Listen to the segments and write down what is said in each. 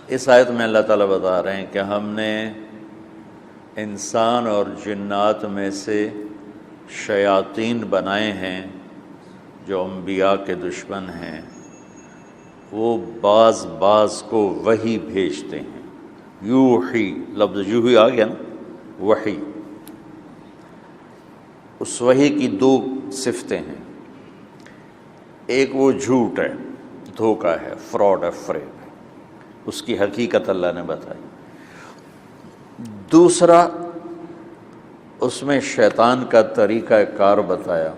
اس آیت میں اللہ تعالیٰ بتا رہے ہیں کہ ہم نے انسان اور جنات میں سے شیاطین بنائے ہیں جو انبیاء کے دشمن ہیں، وہ بعض کو وحی بھیجتے ہیں۔ یوحی، لفظ یوحی آ گیا نا، وحی۔ اس وحی کی دو صفتیں ہیں، ایک وہ جھوٹ ہے، دھوکہ ہے، فراڈ ہے، فریب ہے، اس کی حقیقت اللہ نے بتائی۔ دوسرا، اس میں شیطان کا طریقہ کار بتایا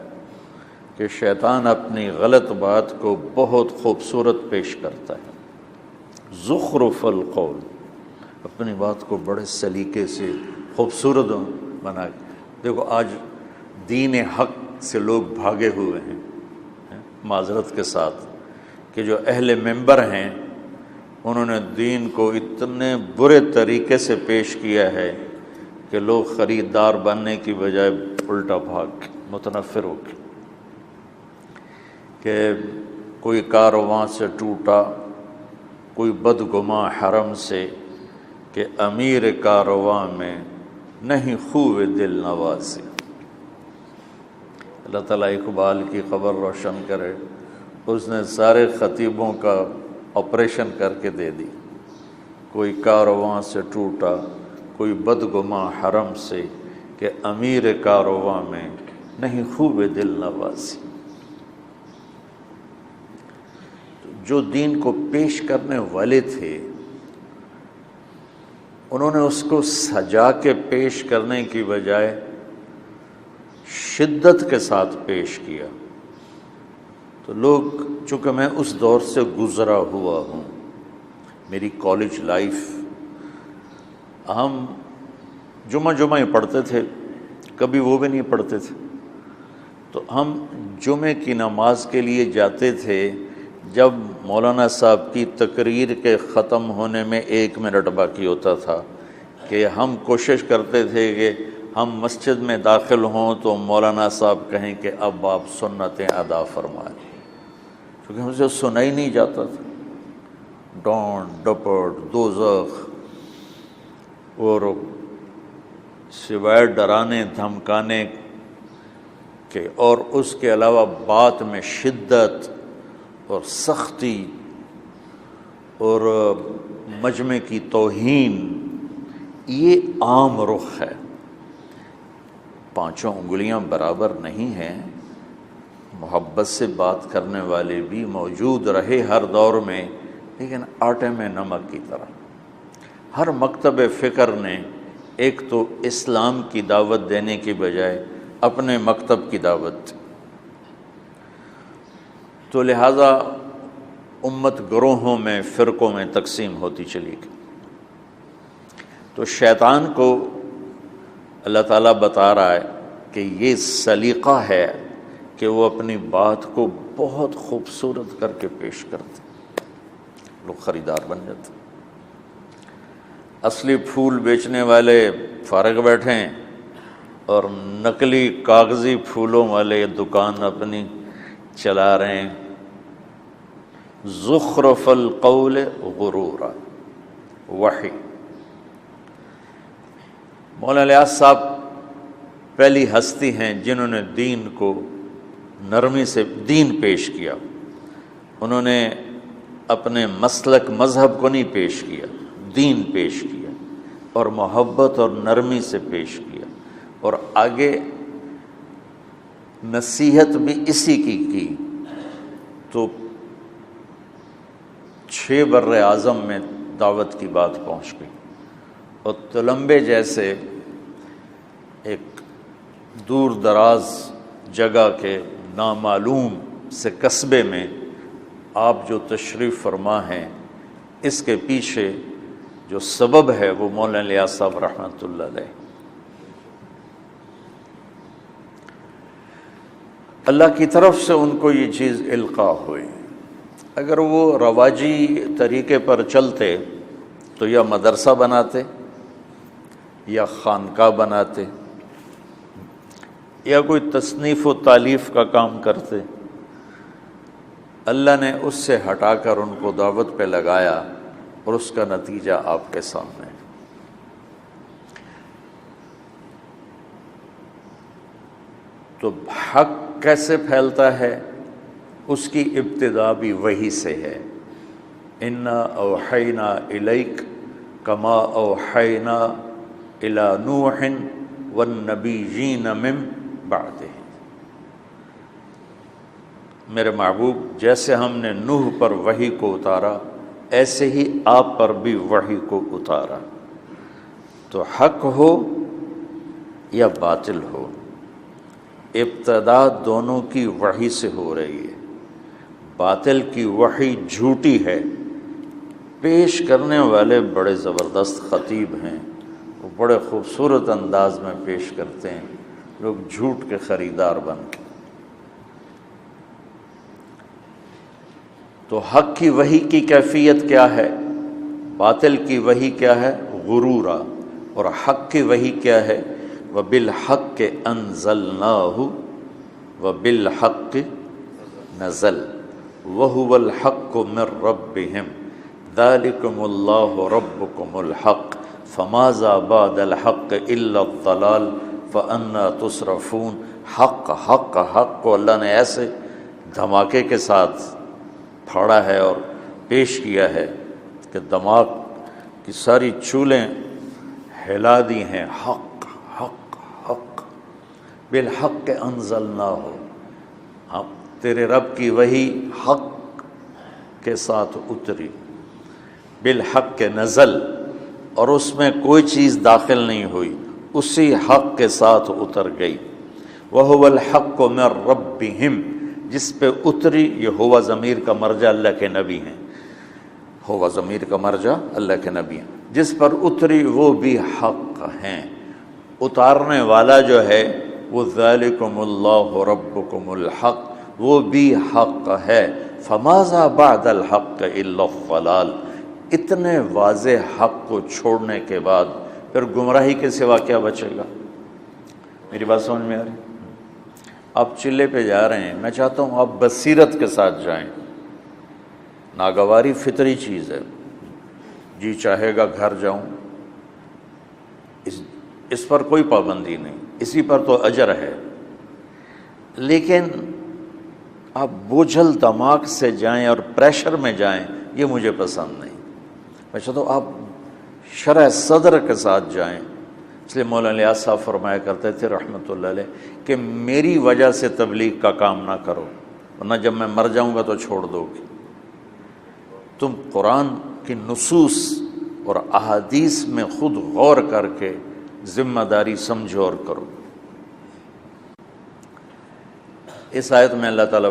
کہ شیطان اپنی غلط بات کو بہت خوبصورت پیش کرتا ہے، زخرف القول، اپنی بات کو بڑے سلیقے سے خوبصورت بنا کے۔ دیکھو آج دین حق سے لوگ بھاگے ہوئے ہیں، معذرت کے ساتھ، کہ جو اہل منبر ہیں انہوں نے دین کو اتنے برے طریقے سے پیش کیا ہے کہ لوگ خریدار بننے کی بجائے الٹا بھاگ متنفر ہو گئے، کہ کوئی کارواں سے ٹوٹا، کوئی بدگماں حرم سے، کہ امیر کارواں میں نہیں خوب دل نوازی۔ اللہ تعالیٰ اقبال کی خبر روشن کرے، اس نے سارے خطیبوں کا آپریشن کر کے دے دی۔ کوئی کارواں سے ٹوٹا، کوئی بدگماں حرم سے، کہ امیر کارواں میں نہیں خوب دل نوازی۔ جو دین کو پیش کرنے والے تھے انہوں نے اس کو سجا کے پیش کرنے کی بجائے شدت کے ساتھ پیش کیا۔ تو لوگ، چونکہ میں اس دور سے گزرا ہوا ہوں، میری کالج لائف، ہم جمعہ ہی پڑھتے تھے، کبھی وہ بھی نہیں پڑھتے تھے، تو ہم جمعے کی نماز کے لیے جاتے تھے جب مولانا صاحب کی تقریر کے ختم ہونے میں 1 منٹ باقی ہوتا تھا، کہ ہم کوشش کرتے تھے کہ ہم مسجد میں داخل ہوں تو مولانا صاحب کہیں کہ اب آپ سنتیں ادا فرمائیں، کیونکہ ہم سے سنا ہی نہیں جاتا تھا۔ ڈانٹ ڈپٹ، دوزخ، اور سوائے ڈرانے دھمکانے کے اور اس کے علاوہ بات میں شدت اور سختی اور مجمع کی توہین، یہ عام رخ ہے۔ 5 انگلیاں برابر نہیں ہیں، محبت سے بات کرنے والے بھی موجود رہے ہر دور میں، لیکن آٹے میں نمک کی طرح۔ ہر مکتب فکر نے ایک تو اسلام کی دعوت دینے کی بجائے اپنے مکتب کی دعوت دی، تو لہٰذا امت گروہوں میں، فرقوں میں تقسیم ہوتی چلی گئی۔ تو شیطان کو اللہ تعالیٰ بتا رہا ہے کہ یہ سلیقہ ہے کہ وہ اپنی بات کو بہت خوبصورت کر کے پیش کرتے، لوگ خریدار بن جاتے۔ اصلی پھول بیچنے والے فارغ بیٹھے ہیں اور نقلی کاغذی پھولوں والے دکان اپنی چلا رہے ہیں۔ زخرف القول غرورا، وحی۔ مولانا الیاس صاحب پہلی ہستی ہیں جنہوں نے دین کو نرمی سے دین پیش کیا۔ انہوں نے اپنے مسلک مذہب کو نہیں پیش کیا، دین پیش کیا، اور محبت اور نرمی سے پیش کیا، اور آگے نصیحت بھی اسی کی۔ تو 6 بر اعظم میں دعوت کی بات پہنچ گئی، اور تلمبے جیسے ایک دور دراز جگہ کے نامعلوم سے قصبے میں آپ جو تشریف فرما ہیں، اس کے پیچھے جو سبب ہے وہ مولانا الیاس صاحب رحمۃ اللہ علیہ۔ اللہ کی طرف سے ان کو یہ چیز القاء ہوئی۔ اگر وہ رواجی طریقے پر چلتے تو یا مدرسہ بناتے یا خانقاہ بناتے یا کوئی تصنیف و تالیف کا کام کرتے۔ اللہ نے اس سے ہٹا کر ان کو دعوت پہ لگایا اور اس کا نتیجہ آپ کے سامنے ہے۔ تو حق کیسے پھیلتا ہے؟ اس کی ابتدا بھی وحی سے ہے۔ انا اوحینا الیک کما اوحینا الی نوح والنبیین من بعدہ، میرے محبوب جیسے ہم نے نوح پر وحی کو اتارا ایسے ہی آپ پر بھی وحی کو اتارا۔ تو حق ہو یا باطل ہو، ابتدا دونوں کی وحی سے ہو رہی ہے۔ باطل کی وحی جھوٹی ہے، پیش کرنے والے بڑے زبردست خطیب ہیں، وہ بڑے خوبصورت انداز میں پیش کرتے ہیں، لوگ جھوٹ کے خریدار بن کے۔ تو حق کی وحی کی کیفیت کیا ہے، باطل کی وحی کیا ہے؟ غرورا، اور حق کی وحی کیا ہے؟ وَبِالْحَقِّ أَنزَلْنَاهُ وَبِالْحَقِّ نَزَلَ وَهُوَ الْحَقُّ مِنْ رَبِّهِمْ ذَلِكُمُ اللَّهُ رَبُّكُمُ الْحَقُّ فَمَاذَا بَعْدَ الْحَقِّ إِلَّا الضَّلَالُ فَأَنَّىٰ تُصْرَفُونَ۔ حق حق حق کو اللہ نے ایسے دھماکے کے ساتھ پھاڑا ہے اور پیش کیا ہے کہ دماغ کی ساری چولیں ہلا دی ہیں۔ حق حق حق، بالحق انزلناہ، ہم تیرے رب کی وحی حق کے ساتھ اتری، بالحق نزل، اور اس میں کوئی چیز داخل نہیں ہوئی، اسی حق کے ساتھ اتر گئی۔ وَهُوَ الْحَقُّ مِنْ رَبِّهِمْ، جس پہ اتری، یہ ہوا ضمیر کا مرجع اللہ کے نبی ہیں، ہوا ضمیر کا مرجع اللہ کے نبی ہیں، جس پر اتری وہ بھی حق ہیں۔ اتارنے والا جو ہے وہ ذالکم اللہ ربکم الحق، وہ بھی حق ہے۔ فماذا بعد الحق الا الضلال، اتنے واضح حق کو چھوڑنے کے بعد پھر گمراہی کے سوا کیا بچے گا؟ میری بات سمجھ میں آ رہی؟ آپ چلے پہ جا رہے ہیں، میں چاہتا ہوں آپ بصیرت کے ساتھ جائیں۔ ناگواری فطری چیز ہے، جی چاہے گا گھر جاؤں، اس پر کوئی پابندی نہیں، اسی پر تو اجر ہے، لیکن آپ بوجھل دماغ سے جائیں اور پریشر میں جائیں، یہ مجھے پسند نہیں۔ میں چاہتا ہوں آپ شرح صدر کے ساتھ جائیں۔ اس لیے مولانا الیاس صاحب فرمایا کرتے تھے رحمۃ اللہ علیہ کہ میری وجہ سے تبلیغ کا کام نہ کرو، ورنہ جب میں مر جاؤں گا تو چھوڑ دو گے۔ تم قرآن کی نصوص اور احادیث میں خود غور کر کے ذمہ داری سمجھو اور کرو۔ اس آیت میں اللہ تعالیٰ